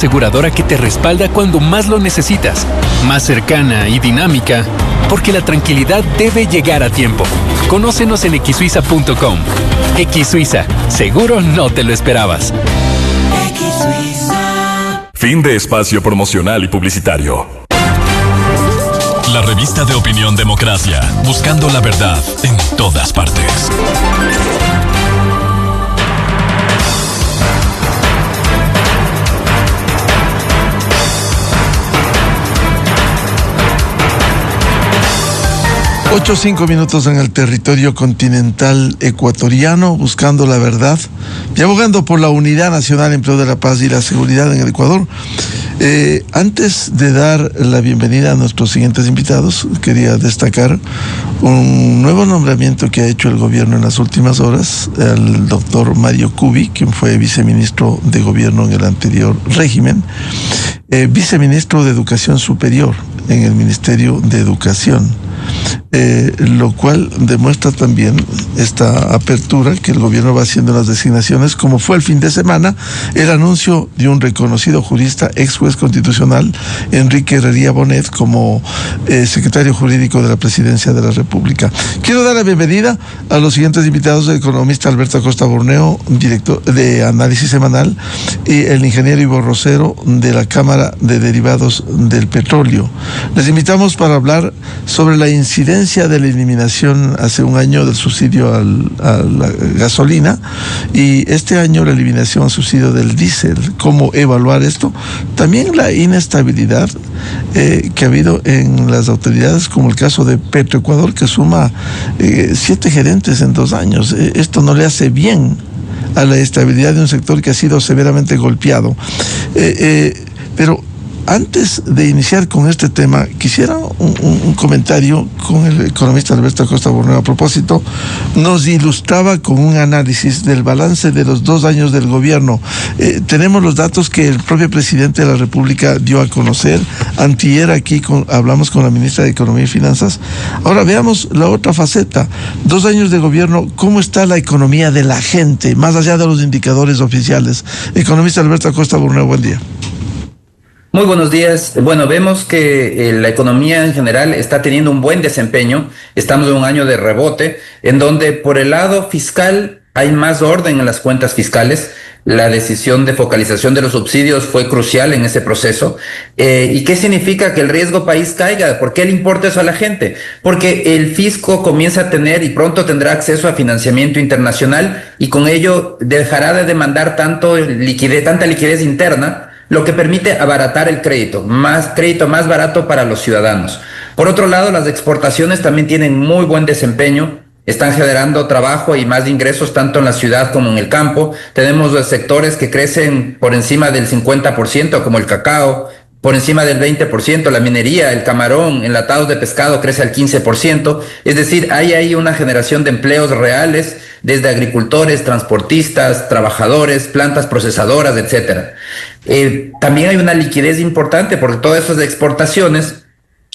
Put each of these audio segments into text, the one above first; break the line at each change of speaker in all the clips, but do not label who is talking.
Aseguradora que te respalda cuando más lo necesitas, más cercana y dinámica, porque la tranquilidad debe llegar a tiempo. Conócenos en xsuiza.com. Xsuiza, seguro no te lo esperabas.
Fin de espacio promocional y publicitario.
La revista de opinión Democracia, buscando la verdad en todas partes.
Ocho, 5 minutos en el territorio continental ecuatoriano, buscando la verdad y abogando por la unidad nacional en pro de la paz y la seguridad en el Ecuador. Antes de dar la bienvenida a nuestros siguientes invitados, quería destacar un nuevo nombramiento que ha hecho el gobierno en las últimas horas, al doctor Mario Cubi, quien fue viceministro de gobierno en el anterior régimen, viceministro de Educación Superior en el Ministerio de Educación. Lo cual demuestra también esta apertura que el gobierno va haciendo en las designaciones, como fue el fin de semana el anuncio de un reconocido jurista, ex juez constitucional, Enrique Herrería Bonet, como secretario jurídico de la Presidencia de la República. Quiero dar la bienvenida a los siguientes invitados: el economista Alberto Acosta Borneo, director de Análisis Semanal, y el ingeniero Ivo Rosero, de la Cámara de Derivados del Petróleo. Les invitamos para hablar sobre la incidencia de la eliminación hace un año del subsidio a la gasolina, y este año la eliminación al subsidio del diésel. ¿Cómo evaluar esto? También la inestabilidad que ha habido en las autoridades, como el caso de Petroecuador, que suma 7 gerentes en 2 años. Esto no le hace bien a la estabilidad de un sector que ha sido severamente golpeado. Pero antes de iniciar con este tema, quisiera un comentario con el economista Alberto Acosta Borneo. A propósito, nos ilustraba con un análisis del balance de los 2 años del gobierno. Tenemos los datos que el propio presidente de la República dio a conocer. Antier aquí hablamos con la ministra de Economía y Finanzas. Ahora veamos la otra faceta. 2 años de gobierno, ¿cómo está la economía de la gente, más allá de los indicadores oficiales? Economista Alberto Acosta Borneo, buen día.
Muy buenos días. Bueno, vemos que la economía en general está teniendo un buen desempeño. Estamos en un año de rebote, en donde por el lado fiscal hay más orden en las cuentas fiscales. La decisión de focalización de los subsidios fue crucial en ese proceso. ¿Y qué significa que el riesgo país caiga? ¿Por qué le importa eso a la gente? Porque el fisco comienza a tener y pronto tendrá acceso a financiamiento internacional, y con ello dejará de demandar tanta liquidez interna, lo que permite abaratar el crédito más barato para los ciudadanos. Por otro lado, las exportaciones también tienen muy buen desempeño, están generando trabajo y más ingresos tanto en la ciudad como en el campo. Tenemos los sectores que crecen por encima del 50%, como el cacao, por encima del 20%, la minería, el camarón, enlatados de pescado crece al 15%, es decir, hay ahí una generación de empleos reales desde agricultores, transportistas, trabajadores, plantas procesadoras, etcétera. También hay una liquidez importante porque todas esas exportaciones,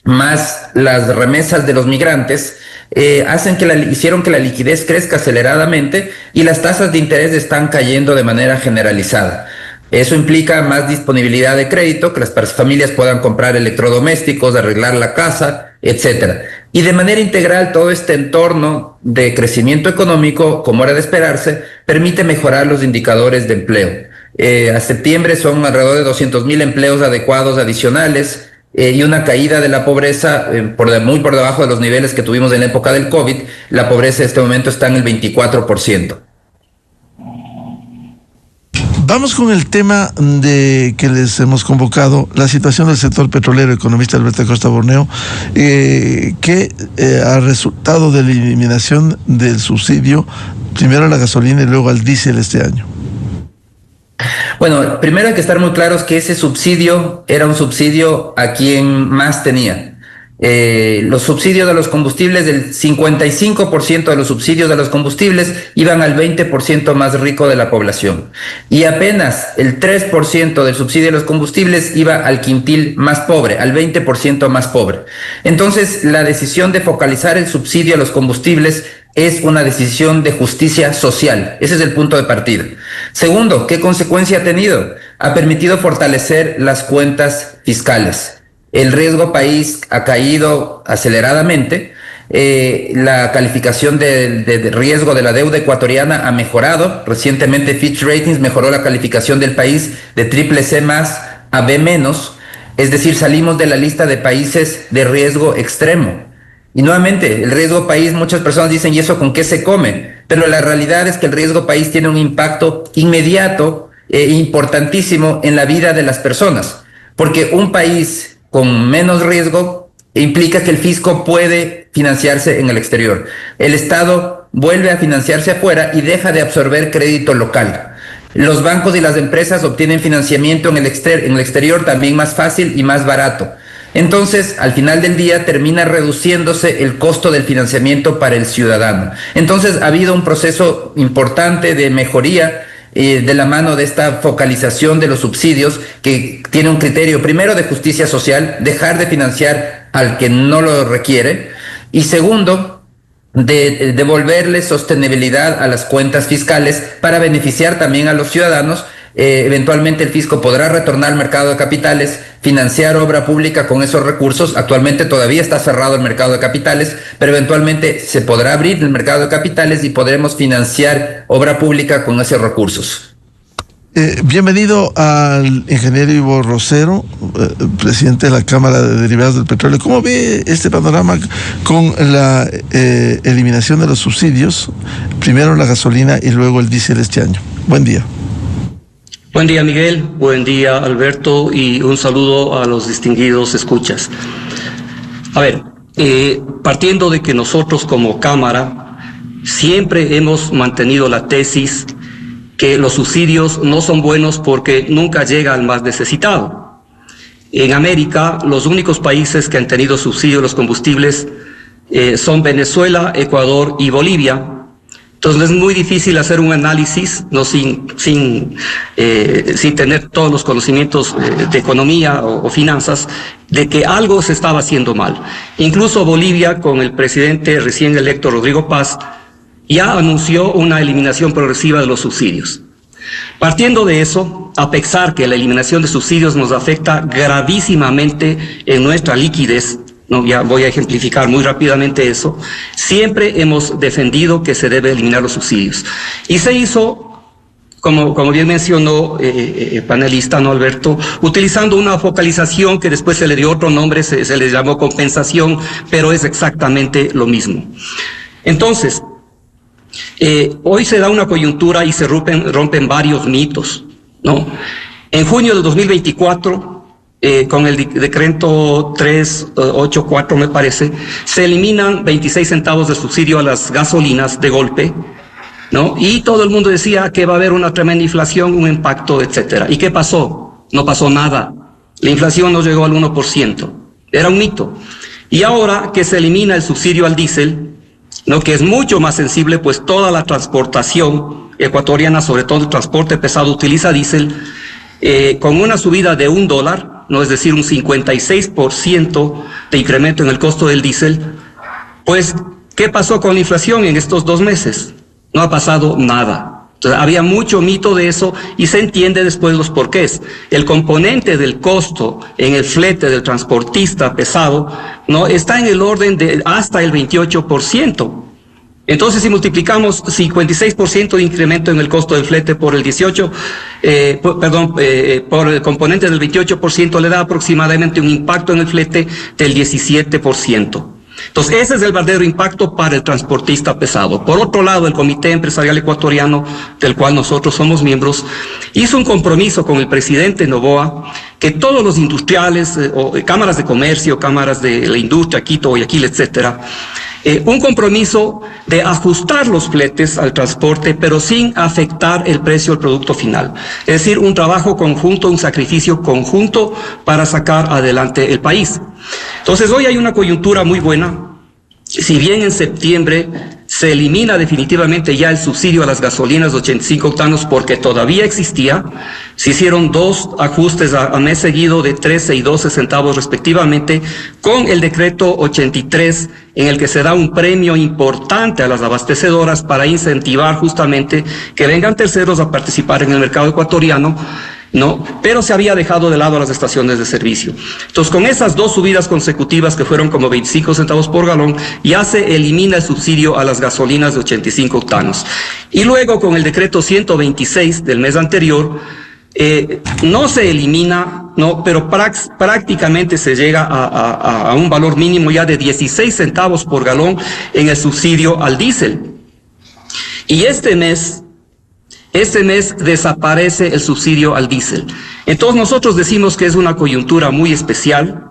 más las remesas de los migrantes, hicieron que la liquidez crezca aceleradamente y las tasas de interés están cayendo de manera generalizada. Eso implica más disponibilidad de crédito, que las familias puedan comprar electrodomésticos, arreglar la casa, etcétera. Y de manera integral, todo este entorno de crecimiento económico, como era de esperarse, permite mejorar los indicadores de empleo. A septiembre son alrededor de 200,000 empleos adecuados adicionales, y una caída de la pobreza muy por debajo de los niveles que tuvimos en la época del COVID. La pobreza en este momento está en el 24%.
Vamos con el tema de que les hemos convocado, la situación del sector petrolero. Economista Alberto Acosta Borneo, que ha resultado de la eliminación del subsidio, primero a la gasolina y luego al diésel este año.
Bueno, primero hay que estar muy claros que ese subsidio era un subsidio a quien más tenía. los subsidios de los combustibles, del 55% de los subsidios de los combustibles iban al 20% más rico de la población. Y apenas el 3% del subsidio de los combustibles iba al quintil más pobre, al 20% más pobre. Entonces, la decisión de focalizar el subsidio a los combustibles es una decisión de justicia social. Ese es el punto de partida. Segundo, ¿qué consecuencia ha tenido? Ha permitido fortalecer las cuentas fiscales. El riesgo país ha caído aceleradamente. La calificación de riesgo de la deuda ecuatoriana ha mejorado. Recientemente Fitch Ratings mejoró la calificación del país de CCC+ a B-. Es decir, salimos de la lista de países de riesgo extremo. Y nuevamente, el riesgo país, muchas personas dicen, ¿y eso con qué se come? Pero la realidad es que el riesgo país tiene un impacto inmediato e importantísimo en la vida de las personas. Porque un país con menos riesgo implica que el fisco puede financiarse en el exterior. El Estado vuelve a financiarse afuera y deja de absorber crédito local. Los bancos y las empresas obtienen financiamiento en el exterior también más fácil y más barato. Entonces, al final del día termina reduciéndose el costo del financiamiento para el ciudadano. Entonces, ha habido un proceso importante de mejoría de la mano de esta focalización de los subsidios, que tiene un criterio primero de justicia social, dejar de financiar al que no lo requiere, y segundo, de devolverle sostenibilidad a las cuentas fiscales para beneficiar también a los ciudadanos. Eventualmente el fisco podrá retornar al mercado de capitales, financiar obra pública con esos recursos. Actualmente todavía está cerrado el mercado de capitales, pero eventualmente se podrá abrir el mercado de capitales y podremos financiar obra pública con esos recursos.
Bienvenido al ingeniero Ivo Rosero, presidente de la Cámara de Derivados del Petróleo. ¿Cómo ve este panorama con la eliminación de los subsidios, primero la gasolina y luego el diésel este año? Buen día.
Buen día, Miguel. Buen día, Alberto, y un saludo a los distinguidos escuchas. A ver, partiendo de que nosotros como Cámara siempre hemos mantenido la tesis que los subsidios no son buenos porque nunca llega al más necesitado. En América, los únicos países que han tenido subsidio de los combustibles son Venezuela, Ecuador y Bolivia. Entonces es muy difícil hacer un análisis sin tener todos los conocimientos de economía o finanzas de que algo se estaba haciendo mal. Incluso Bolivia, con el presidente recién electo Rodrigo Paz, ya anunció una eliminación progresiva de los subsidios. Partiendo de eso, a pesar que la eliminación de subsidios nos afecta gravísimamente en nuestra liquidez, ya voy a ejemplificar muy rápidamente eso, siempre hemos defendido que se debe eliminar los subsidios. Y se hizo, como bien mencionó el panelista, ¿no, Alberto? Utilizando una focalización que después se le dio otro nombre, se le llamó compensación, pero es exactamente lo mismo. Entonces, hoy se da una coyuntura y se rompen varios mitos, ¿no? En junio del 2024, con el decreto 384, me parece, se eliminan 26 centavos de subsidio a las gasolinas de golpe, ¿no? Y todo el mundo decía que va a haber una tremenda inflación, un impacto, etcétera. ¿Y qué pasó? No pasó nada. La inflación no llegó al 1%. Era un mito. Y ahora que se elimina el subsidio al diésel, ¿no?, que es mucho más sensible, pues toda la transportación ecuatoriana, sobre todo el transporte pesado, utiliza diésel, con una subida de $1, ¿no?, es decir, un 56% de incremento en el costo del diésel. Pues, ¿qué pasó con la inflación en estos 2 meses? No ha pasado nada. Entonces, había mucho mito de eso y se entiende después los porqués. El componente del costo en el flete del transportista pesado, ¿no?, está en el orden de hasta el 28%. Entonces, si multiplicamos 56% de incremento en el costo del flete por el 18, por el componente del 28%, le da aproximadamente un impacto en el flete del 17%. Entonces, ese es el verdadero impacto para el transportista pesado. Por otro lado, el Comité Empresarial Ecuatoriano, del cual nosotros somos miembros, hizo un compromiso con el presidente Noboa que todos los industriales, o cámaras de comercio, cámaras de la industria, Quito, Guayaquil, etcétera, un compromiso de ajustar los fletes al transporte, pero sin afectar el precio del producto final. Es decir, un trabajo conjunto, un sacrificio conjunto para sacar adelante el país. Entonces, hoy hay una coyuntura muy buena. Si bien en septiembre se elimina definitivamente ya el subsidio a las gasolinas de 85 octanos porque todavía existía, se hicieron 2 ajustes a mes seguido de 13 y 12 centavos respectivamente con el decreto 83 en el que se da un premio importante a las abastecedoras para incentivar justamente que vengan terceros a participar en el mercado ecuatoriano, ¿no? Pero se había dejado de lado a las estaciones de servicio. Entonces, con esas 2 subidas consecutivas que fueron como 25 centavos por galón, ya se elimina el subsidio a las gasolinas de 85 octanos. Y luego, con el decreto 126 del mes anterior, no se elimina, no, pero prácticamente se llega a un valor mínimo ya de 16 centavos por galón en el subsidio al diésel. Y este mes desaparece el subsidio al diésel. Entonces nosotros decimos que es una coyuntura muy especial,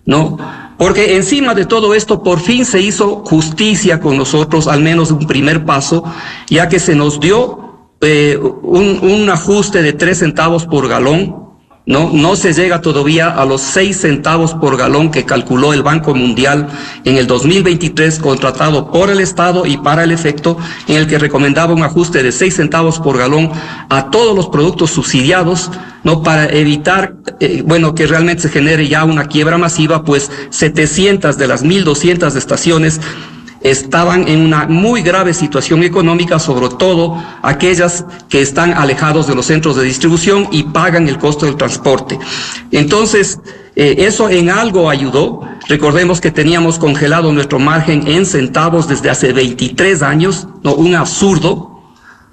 ¿no? Porque encima de todo esto por fin se hizo justicia con nosotros, al menos un primer paso, ya que se nos dio un ajuste de 3 centavos por galón. No se llega todavía a los 6 centavos por galón que calculó el Banco Mundial en el 2023, contratado por el Estado y para el efecto, en el que recomendaba un ajuste de 6 centavos por galón a todos los productos subsidiados, ¿no? Para evitar, que realmente se genere ya una quiebra masiva, pues 700 de las 1.200 estaciones estaban en una muy grave situación económica, sobre todo aquellas que están alejados de los centros de distribución y pagan el costo del transporte. Entonces, eso en algo ayudó. Recordemos que teníamos congelado nuestro margen en centavos desde hace 23 años, ¿no? Un absurdo,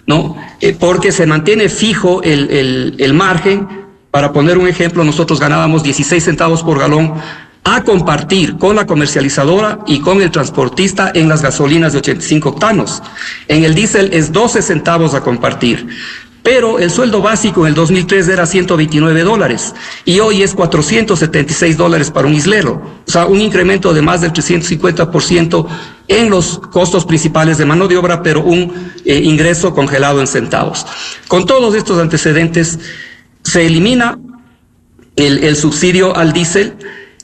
¿no? Porque se mantiene fijo el margen. Para poner un ejemplo, nosotros ganábamos 16 centavos por galón a compartir con la comercializadora y con el transportista en las gasolinas de 85 octanos. En el diésel es 12 centavos a compartir. Pero el sueldo básico en el 2003 era $129 y hoy es $476 para un islero. O sea, un incremento de más del 350% en los costos principales de mano de obra, pero un ingreso congelado en centavos. Con todos estos antecedentes, se elimina el subsidio al diésel,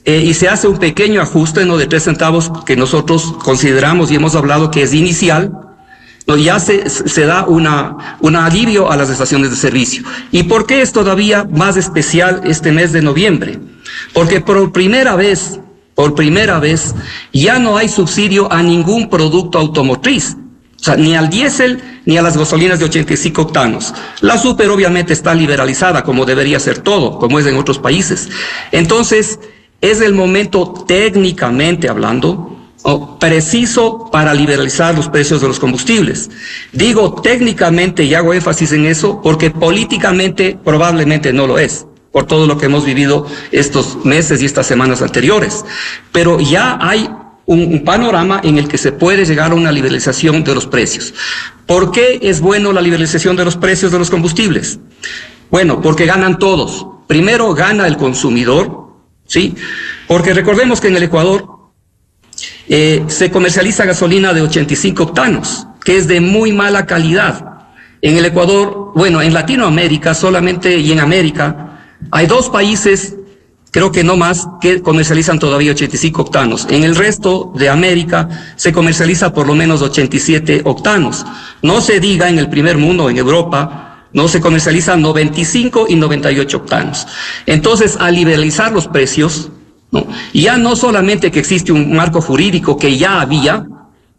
y se hace un pequeño ajuste, ¿no?, de 3 centavos que nosotros consideramos y hemos hablado que es inicial, ¿no? Ya se da un alivio a las estaciones de servicio. ¿Y por qué es todavía más especial este mes de noviembre? Porque por primera vez, ya no hay subsidio a ningún producto automotriz. O sea, ni al diésel ni a las gasolinas de 85 octanos. La super obviamente está liberalizada, como debería ser todo, como es en otros países. Entonces, es el momento, técnicamente hablando, preciso para liberalizar los precios de los combustibles. Digo técnicamente y hago énfasis en eso porque políticamente probablemente no lo es, por todo lo que hemos vivido estos meses y estas semanas anteriores. Pero ya hay un panorama en el que se puede llegar a una liberalización de los precios. ¿Por qué es bueno la liberalización de los precios de los combustibles? Bueno, porque ganan todos. Primero gana el consumidor, ¿sí? Porque recordemos que en el Ecuador se comercializa gasolina de 85 octanos, que es de muy mala calidad. En el Ecuador, en Latinoamérica solamente y en América, hay 2 países, creo que no más, que comercializan todavía 85 octanos. En el resto de América se comercializa por lo menos 87 octanos. No se diga en el primer mundo, en Europa, no se comercializan 95 y 98 octanos. Entonces, al liberalizar los precios, ¿no?, ya no solamente que existe un marco jurídico que ya había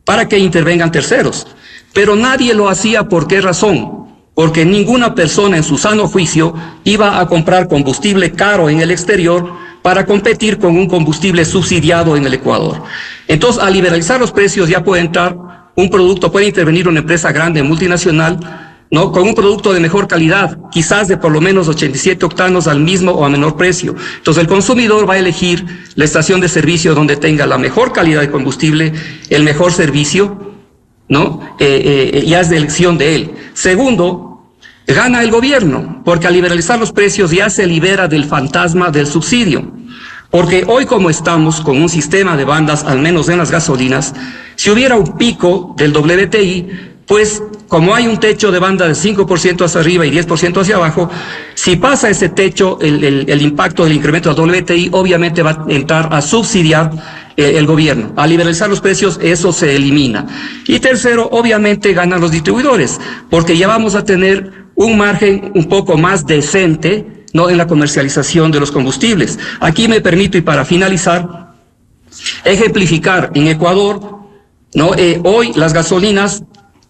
para que intervengan terceros, pero nadie lo hacía. ¿Por qué razón? Porque ninguna persona en su sano juicio iba a comprar combustible caro en el exterior para competir con un combustible subsidiado en el Ecuador. Entonces, al liberalizar los precios ya puede entrar un producto, puede intervenir una empresa grande, multinacional, ¿no?, con un producto de mejor calidad, quizás de por lo menos 87 octanos al mismo o a menor precio. Entonces el consumidor va a elegir la estación de servicio donde tenga la mejor calidad de combustible, el mejor servicio, ¿no? Ya es de elección de él. Segundo, gana el gobierno, porque al liberalizar los precios ya se libera del fantasma del subsidio. Porque hoy como estamos con un sistema de bandas, al menos en las gasolinas, si hubiera un pico del WTI, pues como hay un techo de banda de 5% hacia arriba y 10% hacia abajo, si pasa ese techo, el impacto del incremento del WTI obviamente va a entrar a subsidiar el gobierno. Al liberalizar los precios, eso se elimina. Y tercero, obviamente ganan los distribuidores, porque ya vamos a tener un margen un poco más decente, ¿no?, en la comercialización de los combustibles. Aquí me permito, y para finalizar, ejemplificar en Ecuador, ¿no? Hoy las gasolinas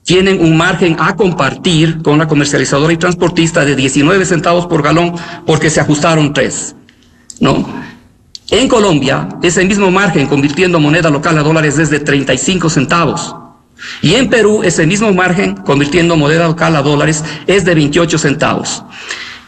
tienen un margen a compartir con la comercializadora y transportista de 19 centavos por galón porque se ajustaron 3, ¿no? En Colombia, ese mismo margen convirtiendo moneda local a dólares es de 35 centavos. Y en Perú, ese mismo margen convirtiendo moneda local a dólares es de 28 centavos.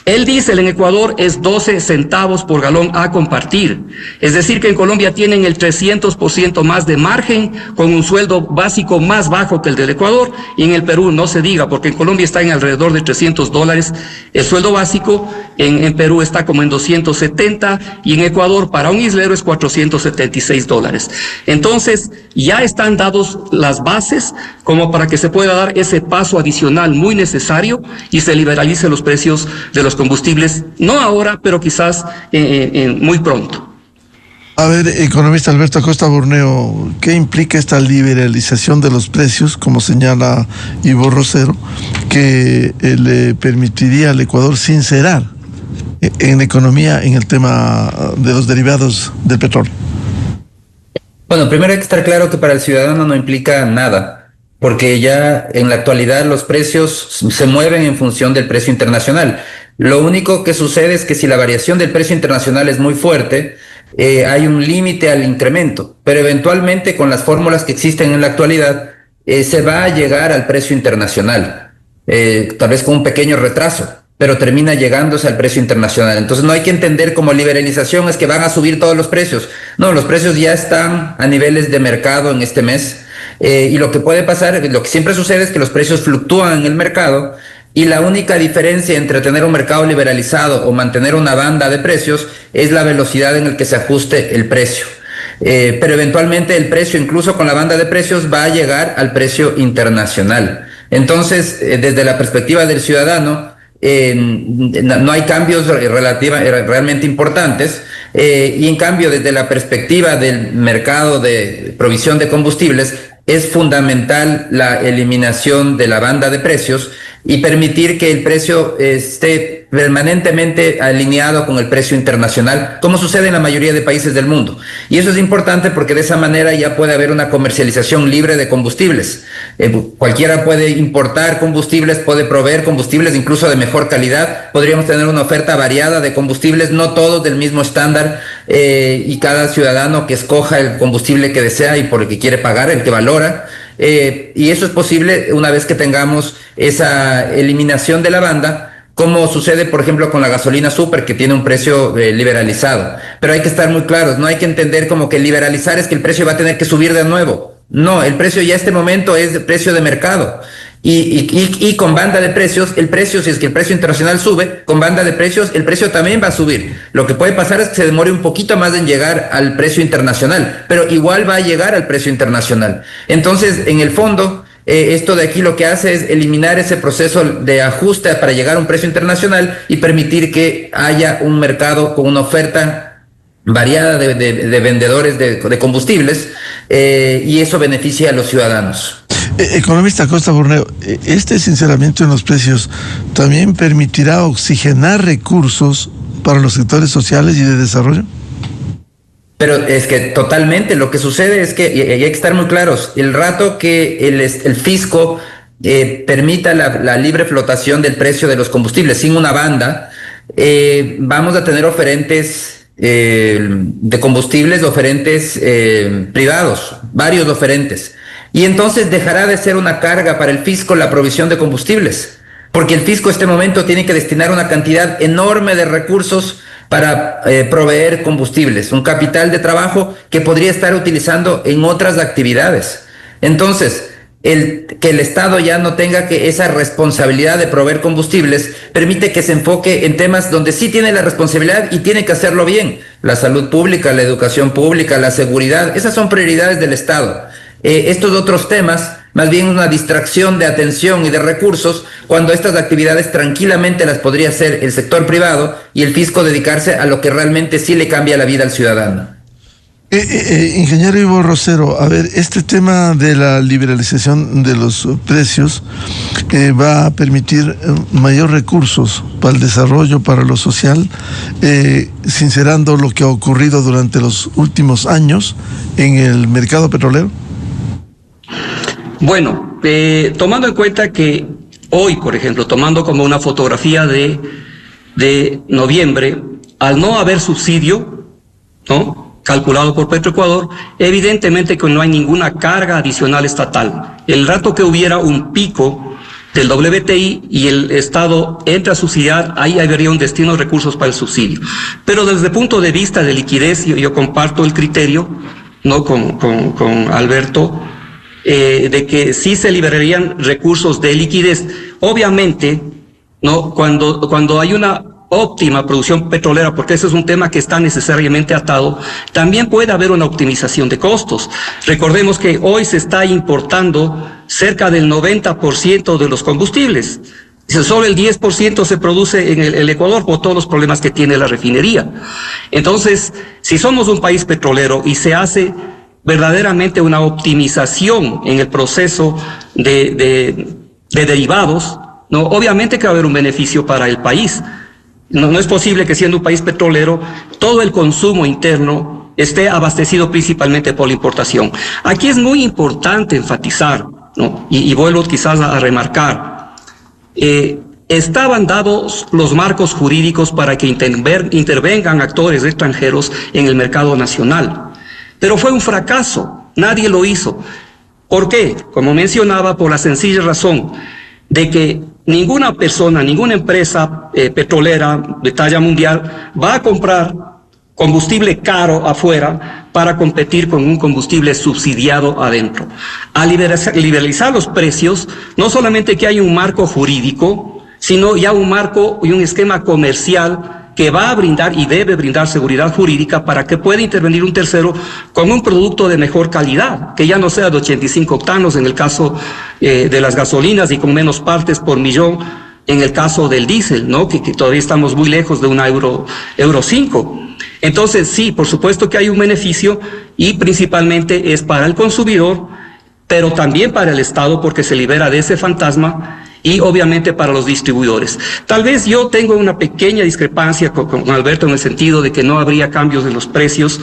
El diésel en Ecuador es 12 centavos por galón a compartir. Es decir, que en Colombia tienen el 300% más de margen con un sueldo básico más bajo que el del Ecuador, y en el Perú no se diga, porque en Colombia está en alrededor de $300 el sueldo básico, en Perú está como en 270 y en Ecuador para un islero es $476. Entonces, ya están dados las bases como para que se pueda dar ese paso adicional muy necesario y se liberalicen los precios de los combustibles, no ahora, pero quizás muy pronto.
A ver, economista Alberto Acosta Borneo, ¿qué implica esta liberalización de los precios, como señala Ivo Rosero, que le permitiría al Ecuador sincerar en la economía en el tema de los derivados del petróleo?
Bueno, primero hay que estar claro que para el ciudadano no implica nada, porque ya en la actualidad los precios se mueven en función del precio internacional. Lo único que sucede es que si la variación del precio internacional es muy fuerte, hay un límite al incremento, pero eventualmente con las fórmulas que existen en la actualidad se va a llegar al precio internacional, tal vez con un pequeño retraso, pero termina llegándose al precio internacional. Entonces no hay que entender como liberalización es que van a subir todos los precios. No, los precios ya están a niveles de mercado en este mes, y lo que puede pasar, lo que siempre sucede es que los precios fluctúan en el mercado, y la única diferencia entre tener un mercado liberalizado o mantener una banda de precios es la velocidad en la que se ajuste el precio. Pero eventualmente el precio, incluso con la banda de precios, va a llegar al precio internacional. Entonces, desde la perspectiva del ciudadano, no hay cambios realmente importantes, y en cambio desde la perspectiva del mercado de provisión de combustibles es fundamental la eliminación de la banda de precios y permitir que el precio esté permanentemente alineado con el precio internacional, como sucede en la mayoría de países del mundo. Y eso es importante porque de esa manera ya puede haber una comercialización libre de combustibles. Cualquiera puede importar combustibles, puede proveer combustibles incluso de mejor calidad. Podríamos tener una oferta variada de combustibles, no todos del mismo estándar, y cada ciudadano que escoja el combustible que desea y por el que quiere pagar, el que valora. Y eso es posible una vez que tengamos esa eliminación de la banda, como sucede por ejemplo con la gasolina super, que tiene un precio liberalizado. Pero hay que estar muy claros, no hay que entender como que liberalizar es que el precio va a tener que subir de nuevo. No, el precio ya este momento es de precio de mercado. Y con banda de precios, el precio, si es que el precio internacional sube, con banda de precios, el precio también va a subir. Lo que puede pasar es que se demore un poquito más en llegar al precio internacional, pero igual va a llegar al precio internacional. Entonces, en el fondo, esto de aquí lo que hace es eliminar ese proceso de ajuste para llegar a un precio internacional y permitir que haya un mercado con una oferta variada de vendedores de combustibles, y eso beneficia a los ciudadanos.
Economista Acosta Borneo, ¿este sinceramiento en los precios también permitirá oxigenar recursos para los sectores sociales y de desarrollo?
Pero es que totalmente, lo que sucede es que, y hay que estar muy claros, el rato que el fisco permita la libre flotación del precio de los combustibles sin una banda, vamos a tener oferentes de combustibles, oferentes privados, varios oferentes. Y entonces dejará de ser una carga para el fisco la provisión de combustibles, porque el fisco en este momento tiene que destinar una cantidad enorme de recursos para proveer combustibles, un capital de trabajo que podría estar utilizando en otras actividades. Entonces, que el Estado ya no tenga esa responsabilidad de proveer combustibles permite que se enfoque en temas donde sí tiene la responsabilidad y tiene que hacerlo bien. la salud pública, la educación pública, la seguridad. Esas son prioridades del Estado. Estos otros temas, más bien una distracción de atención y de recursos, cuando estas actividades tranquilamente las podría hacer el sector privado y el fisco dedicarse a lo que realmente sí le cambia la vida al ciudadano.
Ingeniero Ivo Rosero, a ver, este tema de la liberalización de los precios va a permitir mayor recursos para el desarrollo, para lo social, sincerando lo que ha ocurrido durante los últimos años en el mercado petrolero.
Bueno, tomando en cuenta que hoy, por ejemplo, tomando como una fotografía de noviembre, al no haber subsidio, ¿no?, calculado por Petroecuador, evidentemente que no hay ninguna carga adicional estatal. El rato que hubiera un pico del WTI y el Estado entra a subsidiar, ahí habría un destino de recursos para el subsidio. Pero desde el punto de vista de liquidez, yo comparto el criterio, ¿no?, con Alberto, de que sí se liberarían recursos de liquidez. Obviamente, ¿no?, cuando hay una óptima producción petrolera, porque ese es un tema que está necesariamente atado, también puede haber una optimización de costos. Recordemos que hoy se está importando cerca del 90% de los combustibles. Solo el 10% se produce en el Ecuador por todos los problemas que tiene la refinería. Entonces, si somos un país petrolero y se hace verdaderamente una optimización en el proceso de derivados, ¿no?, obviamente que va a haber un beneficio para el país. No es posible que siendo un país petrolero todo el consumo interno esté abastecido principalmente por la importación. Aquí es muy importante enfatizar, ¿no?, y vuelvo quizás a remarcar, estaban dados los marcos jurídicos para que intervengan actores extranjeros en el mercado nacional, pero fue un fracaso, nadie lo hizo. ¿Por qué? Como mencionaba, por la sencilla razón de que ninguna persona, ninguna empresa petrolera de talla mundial va a comprar combustible caro afuera para competir con un combustible subsidiado adentro. Al liberalizar los precios, no solamente que hay un marco jurídico, sino ya un marco y un esquema comercial que va a brindar y debe brindar seguridad jurídica para que pueda intervenir un tercero con un producto de mejor calidad, que ya no sea de 85 octanos en el caso de las gasolinas y con menos partes por millón en el caso del diésel, ¿no?, que todavía estamos muy lejos de un Euro 5. Entonces, sí, por supuesto que hay un beneficio y principalmente es para el consumidor, pero también para el Estado porque se libera de ese fantasma, y obviamente para los distribuidores. Tal vez yo tengo una pequeña discrepancia con Alberto en el sentido de que no habría cambios en los precios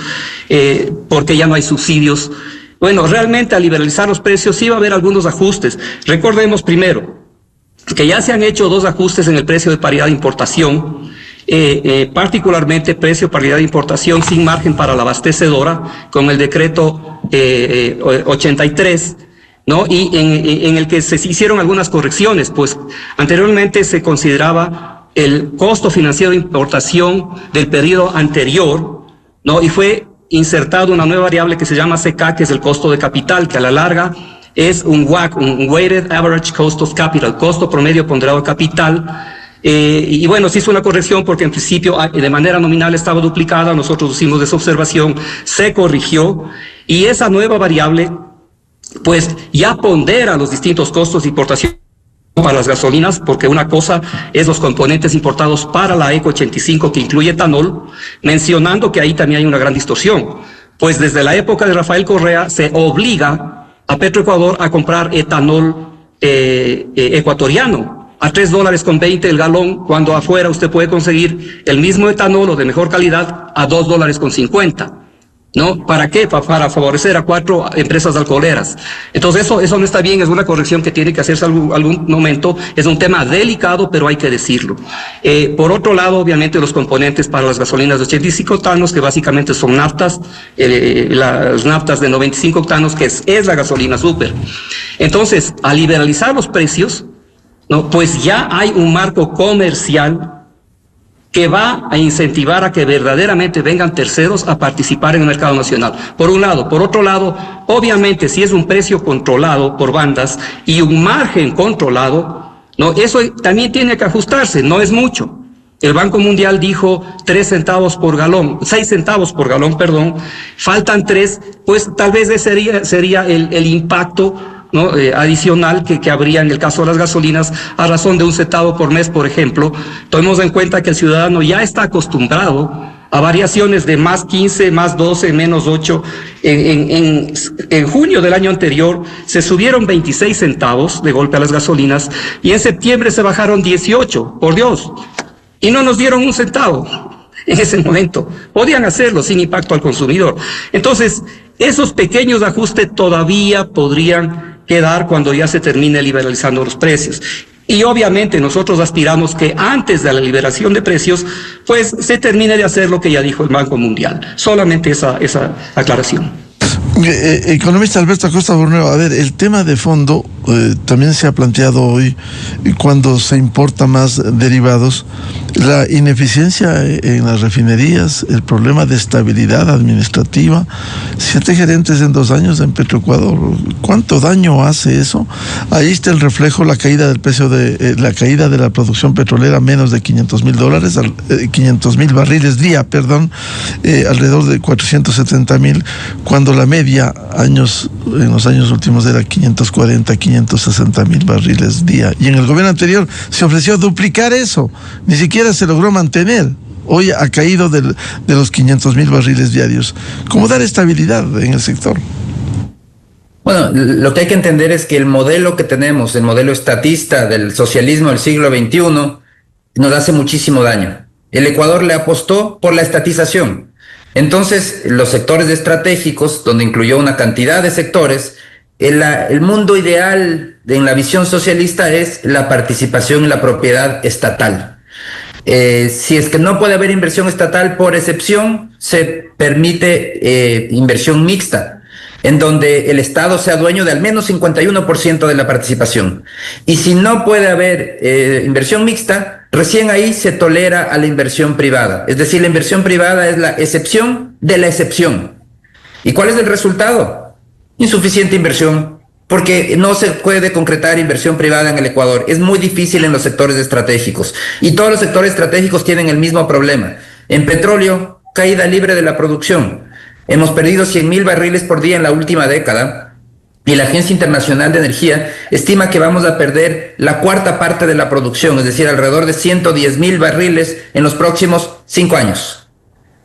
porque ya no hay subsidios. Bueno, realmente al liberalizar los precios sí va a haber algunos ajustes. Recordemos primero que ya se han hecho 2 ajustes en el precio de paridad de importación, particularmente precio paridad de importación sin margen para la abastecedora con el decreto 83, ¿no? Y en el que se hicieron algunas correcciones, pues anteriormente se consideraba el costo financiero de importación del periodo anterior, ¿no?, y fue insertado una nueva variable que se llama CK, que es el costo de capital, que a la larga es un WACC, un Weighted Average Cost of Capital, costo promedio ponderado de capital. Y bueno, se hizo una corrección porque en principio de manera nominal estaba duplicada, nosotros hicimos esa observación, se corrigió, y esa nueva variable pues ya pondera los distintos costos de importación para las gasolinas, porque una cosa es los componentes importados para la ECO 85 que incluye etanol, mencionando que ahí también hay una gran distorsión, pues desde la época de Rafael Correa se obliga a Petroecuador a comprar etanol ecuatoriano a $3.20 el galón, cuando afuera usted puede conseguir el mismo etanol o de mejor calidad a $2.50. ¿No? ¿Para qué? Para favorecer a 4 empresas alcoholeras. Entonces eso no está bien, es una corrección que tiene que hacerse algún momento, es un tema delicado, pero hay que decirlo. Por otro lado, obviamente los componentes para las gasolinas de 85 octanos, que básicamente son naftas, las naftas de 95 octanos, que es la gasolina súper. Entonces, al liberalizar los precios, ¿no?, pues ya hay un marco comercial que va a incentivar a que verdaderamente vengan terceros a participar en el mercado nacional. Por un lado. Por otro lado, obviamente, si es un precio controlado por bandas y un margen controlado, ¿no?, eso también tiene que ajustarse, no es mucho. El Banco Mundial dijo 6 centavos por galón, perdón, faltan 3, pues tal vez ese sería el impacto, ¿no? Adicional que habría en el caso de las gasolinas a razón de 1 centavo por mes, por ejemplo. Tomemos en cuenta que el ciudadano ya está acostumbrado a variaciones de más 15, más 12, menos 8. En junio del año anterior se subieron 26 centavos de golpe a las gasolinas y en septiembre se bajaron 18, por Dios, y no nos dieron 1 centavo en ese momento. Podían hacerlo sin impacto al consumidor. Entonces, esos pequeños ajustes todavía podrían quedar cuando ya se termine liberalizando los precios. Y obviamente nosotros aspiramos que antes de la liberación de precios, pues se termine de hacer lo que ya dijo el Banco Mundial. Solamente esa aclaración.
Economista Alberto Acosta Borneo, a ver, el tema de fondo también se ha planteado hoy cuando se importa más derivados, la ineficiencia en las refinerías, el problema de estabilidad administrativa. 7 gerentes en 2 años en Petroecuador, ¿cuánto daño hace eso? Ahí está el reflejo, la caída del precio la caída de la producción petrolera, menos de $500,000, 500,000 barriles día, alrededor de 470,000, cuando la media en los años últimos era 540, 560,000 barriles día. Y en el gobierno anterior se ofreció duplicar eso, ni siquiera se logró mantener. Hoy ha caído de los 500,000 barriles diarios. ¿Cómo dar estabilidad en el sector?
Bueno, lo que hay que entender es que el modelo que tenemos, el modelo estatista del socialismo del siglo XXI, nos hace muchísimo daño. El Ecuador le apostó por la estatización. Entonces, los sectores estratégicos, donde incluyó una cantidad de sectores, el mundo ideal en la visión socialista es la participación en la propiedad estatal. Si es que no puede haber inversión estatal, por excepción, se permite inversión mixta, en donde el Estado sea dueño de al menos 51% de la participación. Y si no puede haber inversión mixta, recién ahí se tolera a la inversión privada. Es decir, la inversión privada es la excepción de la excepción. ¿Y cuál es el resultado? Insuficiente inversión, porque no se puede concretar inversión privada en el Ecuador. Es muy difícil en los sectores estratégicos. Y todos los sectores estratégicos tienen el mismo problema. En petróleo, caída libre de la producción. Hemos perdido 100,000 barriles por día en la última década y la Agencia Internacional de Energía estima que vamos a perder la 1/4 parte de la producción, es decir, alrededor de 110,000 barriles en los próximos 5 años.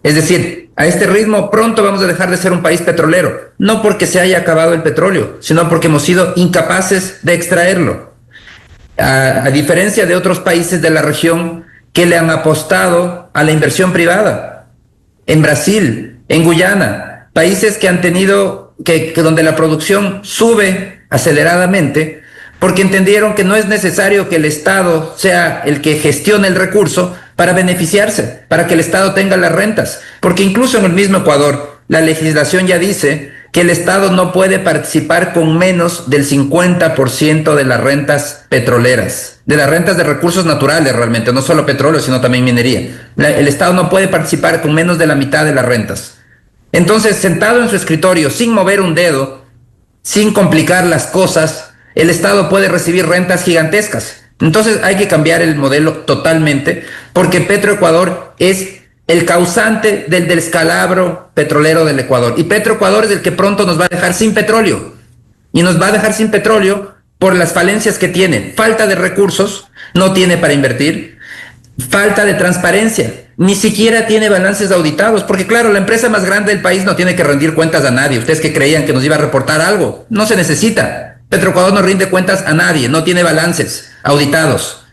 Es decir, a este ritmo pronto vamos a dejar de ser un país petrolero, no porque se haya acabado el petróleo, sino porque hemos sido incapaces de extraerlo. A diferencia de otros países de la región que le han apostado a la inversión privada. En Brasil, en Guyana, países que han tenido, donde la producción sube aceleradamente, porque entendieron que no es necesario que el Estado sea el que gestione el recurso para beneficiarse, para que el Estado tenga las rentas. Porque incluso en el mismo Ecuador, la legislación ya dice que el Estado no puede participar con menos del 50% de las rentas petroleras, de las rentas de recursos naturales realmente, no solo petróleo, sino también minería. El Estado no puede participar con menos de la mitad de las rentas. Entonces, sentado en su escritorio, sin mover un dedo, sin complicar las cosas, el Estado puede recibir rentas gigantescas. Entonces hay que cambiar el modelo totalmente, porque Petroecuador es el causante del descalabro petrolero del Ecuador. Y Petroecuador es el que pronto nos va a dejar sin petróleo. Y nos va a dejar sin petróleo por las falencias que tiene. Falta de recursos, no tiene para invertir. Falta de transparencia, ni siquiera tiene balances auditados, porque claro, la empresa más grande del país no tiene que rendir cuentas a nadie. Ustedes que creían que nos iba a reportar algo, no se necesita. Petroecuador no rinde cuentas a nadie, no tiene balances auditados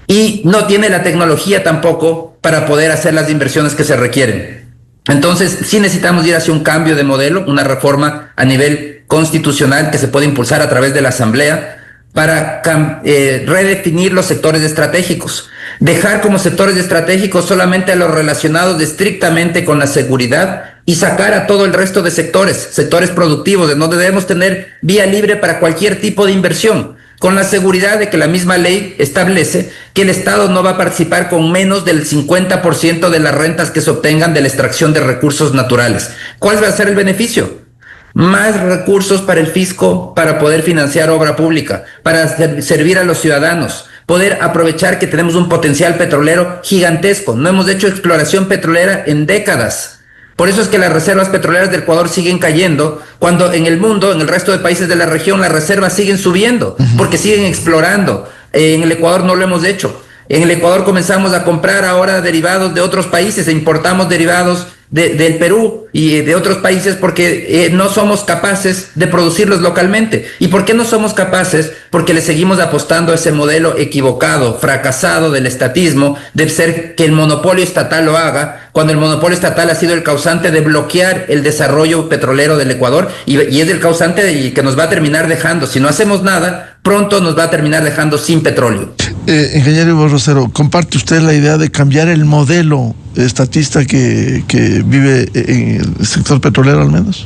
y no tiene la tecnología tampoco para poder hacer las inversiones que se requieren. Entonces sí necesitamos ir hacia un cambio de modelo, una reforma a nivel constitucional que se puede impulsar a través de la Asamblea para redefinir los sectores estratégicos, dejar como sectores estratégicos solamente a los relacionados estrictamente con la seguridad y sacar a todo el resto de sectores productivos, en donde debemos tener vía libre para cualquier tipo de inversión, con la seguridad de que la misma ley establece que el Estado no va a participar con menos del 50% de las rentas que se obtengan de la extracción de recursos naturales. ¿Cuál va a ser el beneficio? Más recursos para el fisco para poder financiar obra pública, para servir a los ciudadanos, poder aprovechar que tenemos un potencial petrolero gigantesco. No hemos hecho exploración petrolera en décadas. Por eso es que las reservas petroleras del Ecuador siguen cayendo, cuando en el mundo, en el resto de países de la región, las reservas siguen subiendo, porque siguen explorando. En el Ecuador no lo hemos hecho. En el Ecuador comenzamos a comprar ahora derivados de otros países, e importamos derivados del Perú y de otros países porque no somos capaces de producirlos localmente. ¿Y por qué no somos capaces? Porque le seguimos apostando a ese modelo equivocado, fracasado del estatismo, de ser que el monopolio estatal lo haga, cuando el monopolio estatal ha sido el causante de bloquear el desarrollo petrolero del Ecuador y es el causante de que nos va a terminar dejando, si no hacemos nada, pronto nos va a terminar dejando sin petróleo.
Ingeniero Ivo Rosero, ¿comparte usted la idea de cambiar el modelo estatista que vive en el sector petrolero al menos?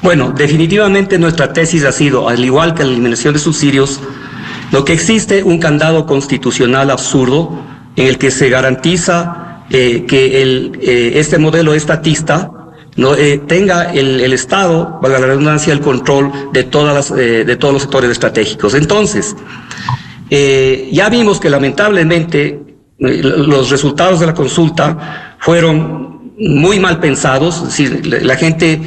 Bueno, definitivamente nuestra tesis ha sido, al igual que la eliminación de subsidios, lo que existe un candado constitucional absurdo en el que se garantiza que este modelo estatista no tenga el Estado, valga la redundancia, el control de todos los sectores estratégicos. Entonces, ya vimos que lamentablemente los resultados de la consulta fueron muy mal pensados, es decir, la gente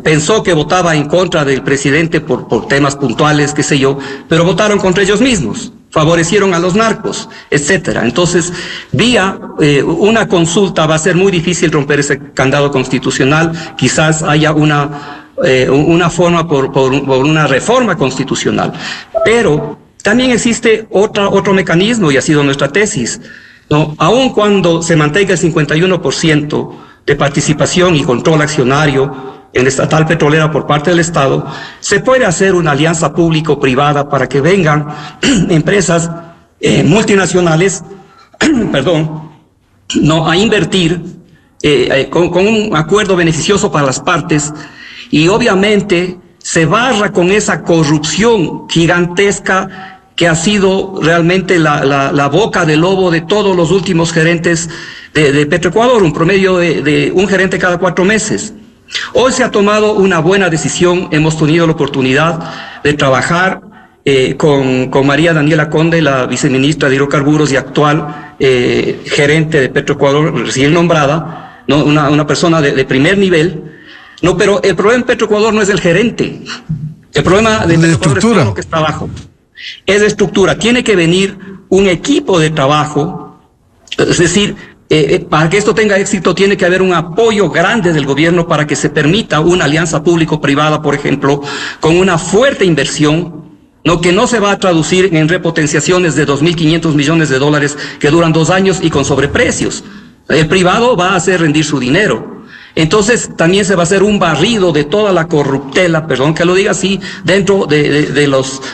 pensó que votaba en contra del presidente por temas puntuales, qué sé yo, pero votaron contra ellos mismos, favorecieron a los narcos, etcétera. Entonces, vía una consulta va a ser muy difícil romper ese candado constitucional, quizás haya una forma por una reforma constitucional, pero también existe otro mecanismo, y ha sido nuestra tesis, ¿no? Aun cuando se mantenga el 51% de participación y control accionario en la estatal petrolera por parte del Estado, se puede hacer una alianza público-privada para que vengan empresas multinacionales, a invertir con un acuerdo beneficioso para las partes, y obviamente se barra con esa corrupción gigantesca que ha sido realmente la boca del lobo de todos los últimos gerentes de Petroecuador, un promedio de un gerente cada 4 meses. Hoy se ha tomado una buena decisión, hemos tenido la oportunidad de trabajar con María Daniela Conde, la viceministra de Hidrocarburos y actual gerente de Petroecuador, recién nombrada, ¿no? Una persona de primer nivel. No, pero el problema en Petroecuador no es el gerente, el problema de Petroecuador es todo lo que está abajo. Es de estructura, tiene que venir un equipo de trabajo, es decir, para que esto tenga éxito tiene que haber un apoyo grande del gobierno para que se permita una alianza público-privada, por ejemplo, con una fuerte inversión, ¿no? Que no se va a traducir en repotenciaciones de 2.500 millones de dólares que duran 2 años y con sobreprecios. El privado va a hacer rendir su dinero. Entonces también se va a hacer un barrido de toda la corruptela, perdón que lo diga así, dentro de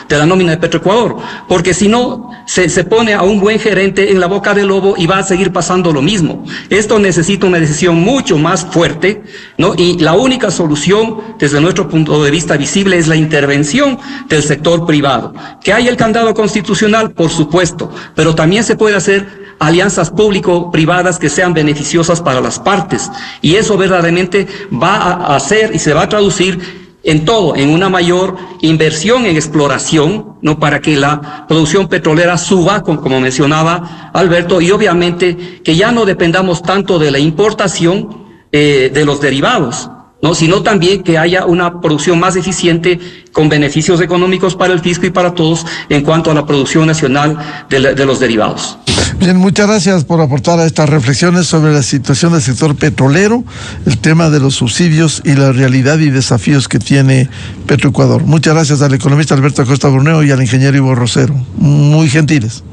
la nómina de Petroecuador, porque si no se pone a un buen gerente en la boca del lobo y va a seguir pasando lo mismo. Esto necesita una decisión mucho más fuerte, ¿no? Y la única solución desde nuestro punto de vista visible es la intervención del sector privado. Que haya el candado constitucional, por supuesto, pero también se puede hacer alianzas público-privadas que sean beneficiosas para las partes, y eso verdaderamente va a hacer y se va a traducir en todo, en una mayor inversión en exploración, ¿no? Para que la producción petrolera suba, como mencionaba Alberto, y obviamente que ya no dependamos tanto de la importación de los derivados, ¿no? Sino también que haya una producción más eficiente con beneficios económicos para el fisco y para todos en cuanto a la producción nacional de los derivados.
Bien, muchas gracias por aportar a estas reflexiones sobre la situación del sector petrolero, el tema de los subsidios y la realidad y desafíos que tiene Petroecuador. Muchas gracias al economista Alberto Acosta Bruneo y al ingeniero Ivo Rosero. Muy gentiles.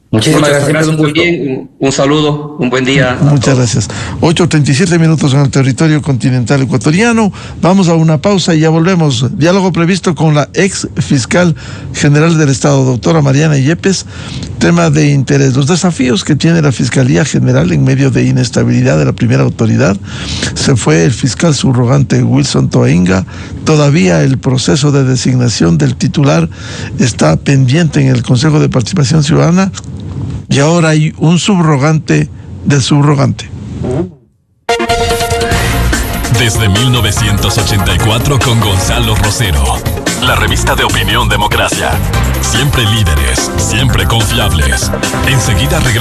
Muchísimas gracias.
Muy bien, un saludo, un buen día.
Muchas gracias. 8:37 minutos en el territorio continental ecuatoriano. Vamos a una pausa y ya volvemos. Diálogo previsto con la ex fiscal general del Estado, doctora Mariana Yepes. Tema de interés: los desafíos que tiene la Fiscalía General en medio de inestabilidad de la primera autoridad. Se fue el fiscal subrogante Wilson Toainga. Todavía el proceso de designación del titular está pendiente en el Consejo de Participación Ciudadana. Y ahora hay un subrogante del subrogante.
Desde 1984 con Gonzalo Rosero. La revista de Opinión Democracia. Siempre líderes, siempre confiables. Enseguida regresamos.